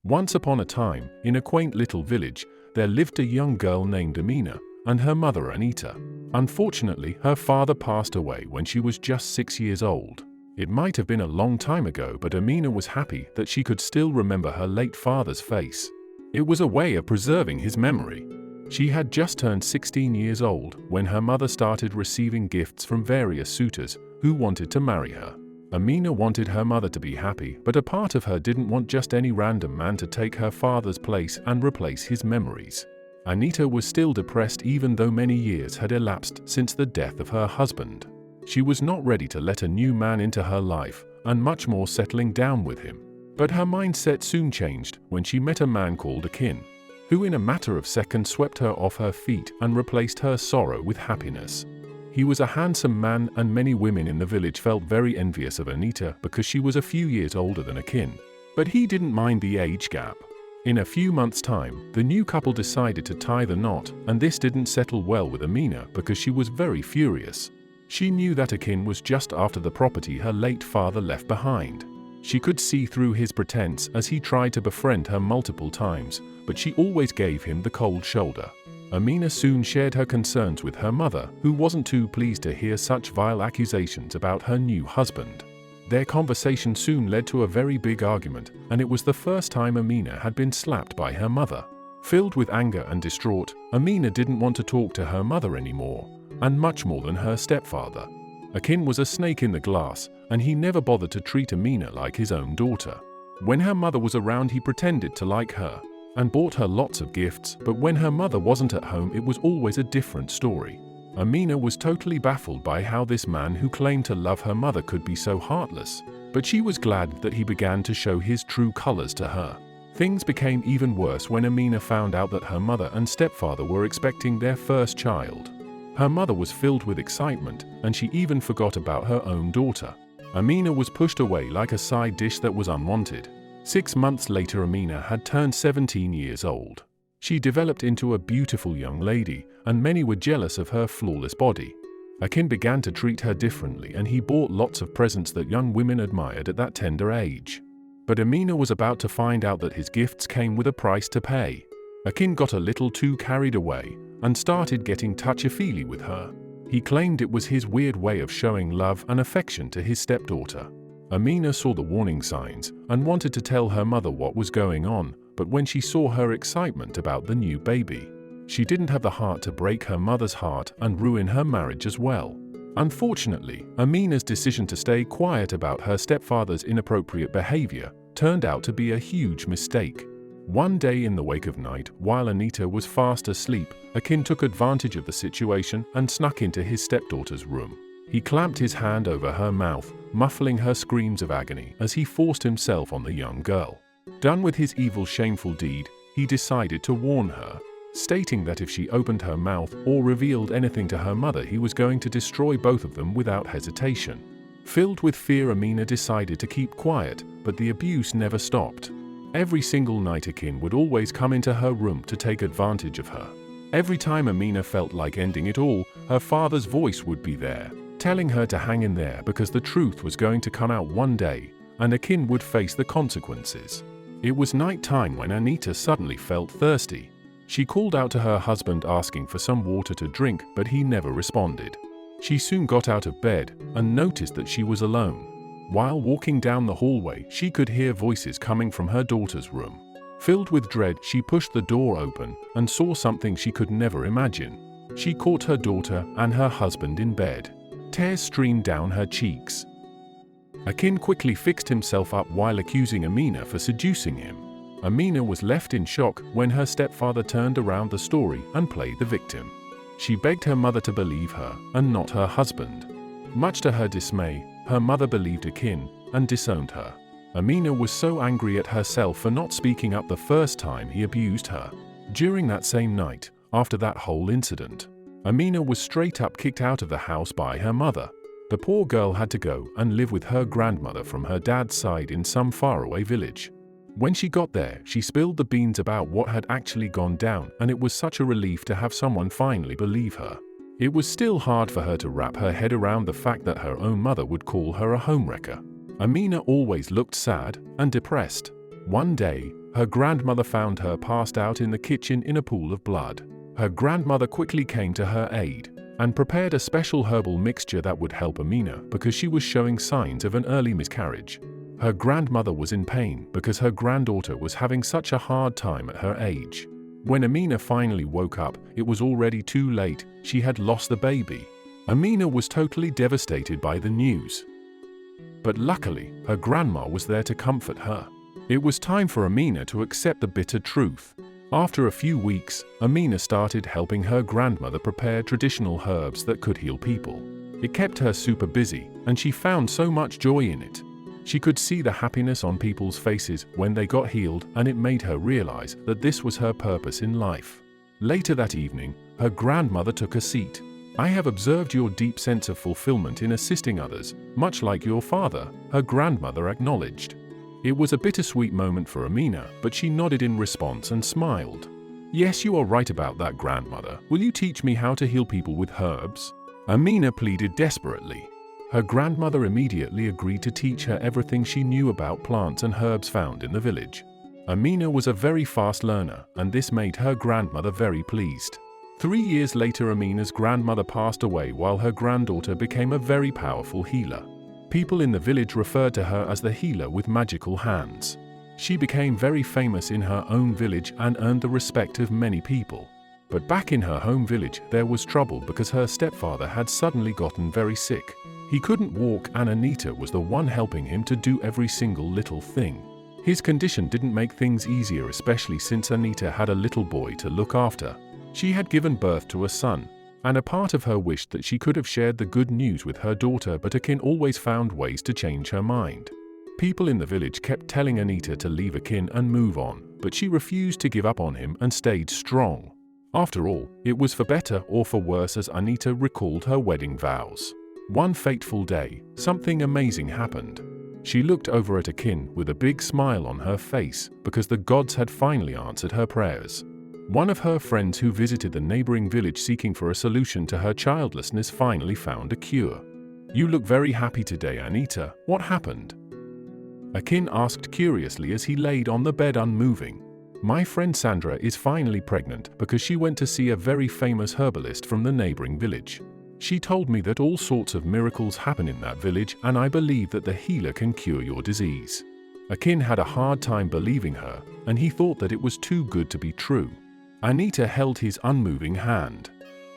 Once upon a time, in a quaint little village, there lived a young girl named Amina and her mother Anita. Unfortunately, her father passed away when she was just 6 years old. It might have been a long time ago, but Amina was happy that she could still remember her late father's face. It was a way of preserving his memory. She had just turned 16 years old when her mother started receiving gifts from various suitors who wanted to marry her. Amina wanted her mother to be happy, but a part of her didn't want just any random man to take her father's place and replace his memories. Anita was still depressed even though many years had elapsed since the death of her husband. She was not ready to let a new man into her life, and much more settling down with him. But her mindset soon changed when she met a man called Akin, who in a matter of seconds swept her off her feet and replaced her sorrow with happiness. He was a handsome man, and many women in the village felt very envious of Anita because she was a few years older than Akin. But he didn't mind the age gap. In a few months' time, the new couple decided to tie the knot, and this didn't settle well with Amina because she was very furious. She knew that Akin was just after the property her late father left behind. She could see through his pretense as he tried to befriend her multiple times, but she always gave him the cold shoulder. Amina soon shared her concerns with her mother, who wasn't too pleased to hear such vile accusations about her new husband. Their conversation soon led to a very big argument, and it was the first time Amina had been slapped by her mother. Filled with anger and distraught, Amina didn't want to talk to her mother anymore, and much more than her stepfather. Akin was a snake in the glass, and he never bothered to treat Amina like his own daughter. When her mother was around, he pretended to like her and bought her lots of gifts, but when her mother wasn't at home, it was always a different story. Amina was totally baffled by how this man who claimed to love her mother could be so heartless, but she was glad that he began to show his true colors to her. Things became even worse when Amina found out that her mother and stepfather were expecting their first child. Her mother was filled with excitement, and she even forgot about her own daughter. Amina was pushed away like a side dish that was unwanted. 6 months later, Amina had turned 17 years old. She developed into a beautiful young lady, and many were jealous of her flawless body. Akin began to treat her differently, and he bought lots of presents that young women admired at that tender age. But Amina was about to find out that his gifts came with a price to pay. Akin got a little too carried away and started getting touchy-feely with her. He claimed it was his weird way of showing love and affection to his stepdaughter. Amina saw the warning signs and wanted to tell her mother what was going on, but when she saw her excitement about the new baby, she didn't have the heart to break her mother's heart and ruin her marriage as well. Unfortunately, Amina's decision to stay quiet about her stepfather's inappropriate behavior turned out to be a huge mistake. One day in the wake of night, while Anita was fast asleep, Akin took advantage of the situation and snuck into his stepdaughter's room. He clamped his hand over her mouth, muffling her screams of agony as he forced himself on the young girl. Done with his evil, shameful deed, he decided to warn her, stating that if she opened her mouth or revealed anything to her mother, he was going to destroy both of them without hesitation. Filled with fear, Amina decided to keep quiet, but the abuse never stopped. Every single night, Akin would always come into her room to take advantage of her. Every time Amina felt like ending it all, her father's voice would be there, telling her to hang in there because the truth was going to come out one day, and Akin would face the consequences. It was night time when Anita suddenly felt thirsty. She called out to her husband asking for some water to drink, but he never responded. She soon got out of bed and noticed that she was alone. While walking down the hallway, she could hear voices coming from her daughter's room. Filled with dread, she pushed the door open and saw something she could never imagine. She caught her daughter and her husband in bed. Tears streamed down her cheeks. Akin quickly fixed himself up while accusing Amina for seducing him. Amina was left in shock when her stepfather turned around the story and played the victim. She begged her mother to believe her and not her husband. Much to her dismay, her mother believed Akin and disowned her. Amina was so angry at herself for not speaking up the first time he abused her. During that same night, after that whole incident, Amina was straight up kicked out of the house by her mother. The poor girl had to go and live with her grandmother from her dad's side in some faraway village. When she got there, she spilled the beans about what had actually gone down, and it was such a relief to have someone finally believe her. It was still hard for her to wrap her head around the fact that her own mother would call her a homewrecker. Amina always looked sad and depressed. One day, Her grandmother found her passed out in the kitchen in a pool of blood. Her grandmother quickly came to her aid and prepared a special herbal mixture that would help Amina because she was showing signs of an early miscarriage. Her grandmother was in pain because her granddaughter was having such a hard time at her age. When Amina finally woke up, it was already too late. She had lost the baby. Amina was totally devastated by the news. But luckily, her grandma was there to comfort her. It was time for Amina to accept the bitter truth. After a few weeks, Amina started helping her grandmother prepare traditional herbs that could heal people. It kept her super busy, and she found so much joy in it. She could see the happiness on people's faces when they got healed, and it made her realize that this was her purpose in life. Later that evening, her grandmother took a seat. "I have observed your deep sense of fulfillment in assisting others, much like your father," her grandmother acknowledged. It was a bittersweet moment for Amina, but she nodded in response and smiled. "Yes, you are right about that, grandmother. Will you teach me how to heal people with herbs?" Amina pleaded desperately. Her grandmother immediately agreed to teach her everything she knew about plants and herbs found in the village. Amina was a very fast learner, and this made her grandmother very pleased. 3 years later, Amina's grandmother passed away while her granddaughter became a very powerful healer. People in the village referred to her as the healer with magical hands. She became very famous in her own village and earned the respect of many people. But back in her home village, there was trouble because her stepfather had suddenly gotten very sick. He couldn't walk, and Anita was the one helping him to do every single little thing. His condition didn't make things easier, especially since Anita had a little boy to look after. She had given birth to a son, and a part of her wished that she could have shared the good news with her daughter, but Akin always found ways to change her mind. People in the village kept telling Anita to leave Akin and move on, but she refused to give up on him and stayed strong. After all, it was for better or for worse, as Anita recalled her wedding vows. One fateful day, something amazing happened. She looked over at Akin with a big smile on her face because the gods had finally answered her prayers. One of her friends who visited the neighboring village seeking for a solution to her childlessness finally found a cure. "You look very happy today, Anita. What happened?" Akin asked curiously as he laid on the bed unmoving. "My friend Sandra is finally pregnant because she went to see a very famous herbalist from the neighboring village. She told me that all sorts of miracles happen in that village, and I believe that the healer can cure your disease." Akin had a hard time believing her, and he thought that it was too good to be true. Anita held his unmoving hand.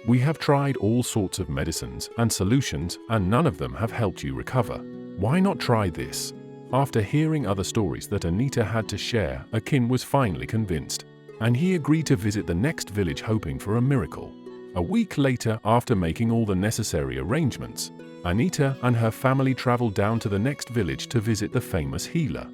"We have tried all sorts of medicines and solutions, and none of them have helped you recover. Why not try this?" After hearing other stories that Anita had to share, Akin was finally convinced, and he agreed to visit the next village hoping for a miracle. A week later, after making all the necessary arrangements, Anita and her family traveled down to the next village to visit the famous healer.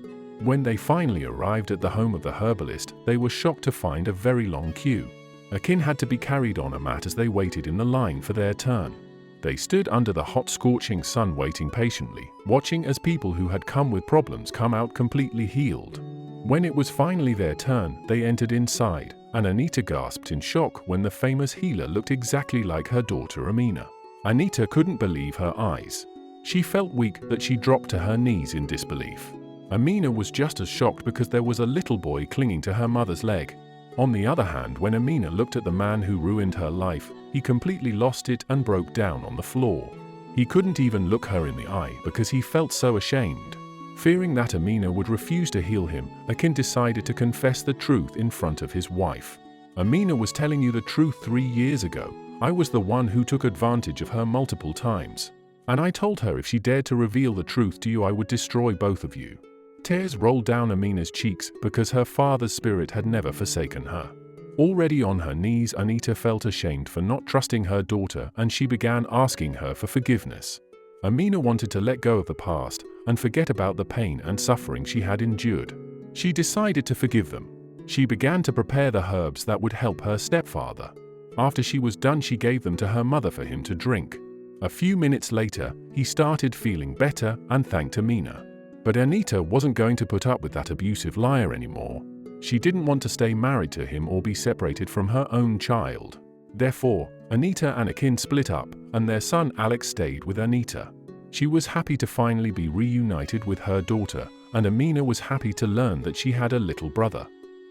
When they finally arrived at the home of the herbalist, they were shocked to find a very long queue. Akin had to be carried on a mat as they waited in the line for their turn. They stood under the hot, scorching sun waiting patiently, watching as people who had come with problems come out completely healed. When it was finally their turn, they entered inside, and Anita gasped in shock when the famous healer looked exactly like her daughter Amina. Anita couldn't believe her eyes. She felt weak that she dropped to her knees in disbelief. Amina was just as shocked because there was a little boy clinging to her mother's leg. On the other hand, when Amina looked at the man who ruined her life, he completely lost it and broke down on the floor. He couldn't even look her in the eye because he felt so ashamed. Fearing that Amina would refuse to heal him, Akin decided to confess the truth in front of his wife. "Amina was telling you the truth 3 years ago. I was the one who took advantage of her multiple times. And I told her if she dared to reveal the truth to you, I would destroy both of you." Tears rolled down Amina's cheeks because her father's spirit had never forsaken her. Already on her knees, Anita felt ashamed for not trusting her daughter, and she began asking her for forgiveness. Amina wanted to let go of the past and forget about the pain and suffering she had endured. She decided to forgive them. She began to prepare the herbs that would help her stepfather. After she was done, she gave them to her mother for him to drink. A few minutes later, he started feeling better and thanked Amina. But Anita wasn't going to put up with that abusive liar anymore. She didn't want to stay married to him or be separated from her own child. Therefore, Anita and Akin split up, and their son Alex stayed with Anita. She was happy to finally be reunited with her daughter, and Amina was happy to learn that she had a little brother.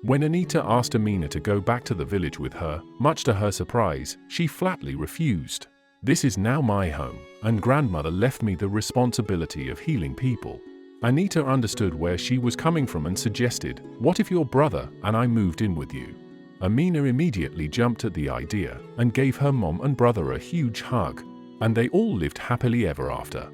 When Anita asked Amina to go back to the village with her, much to her surprise, she flatly refused. "This is now my home, and grandmother left me the responsibility of healing people." Anita understood where she was coming from and suggested, "What if your brother and I moved in with you?" Amina immediately jumped at the idea and gave her mom and brother a huge hug, and they all lived happily ever after.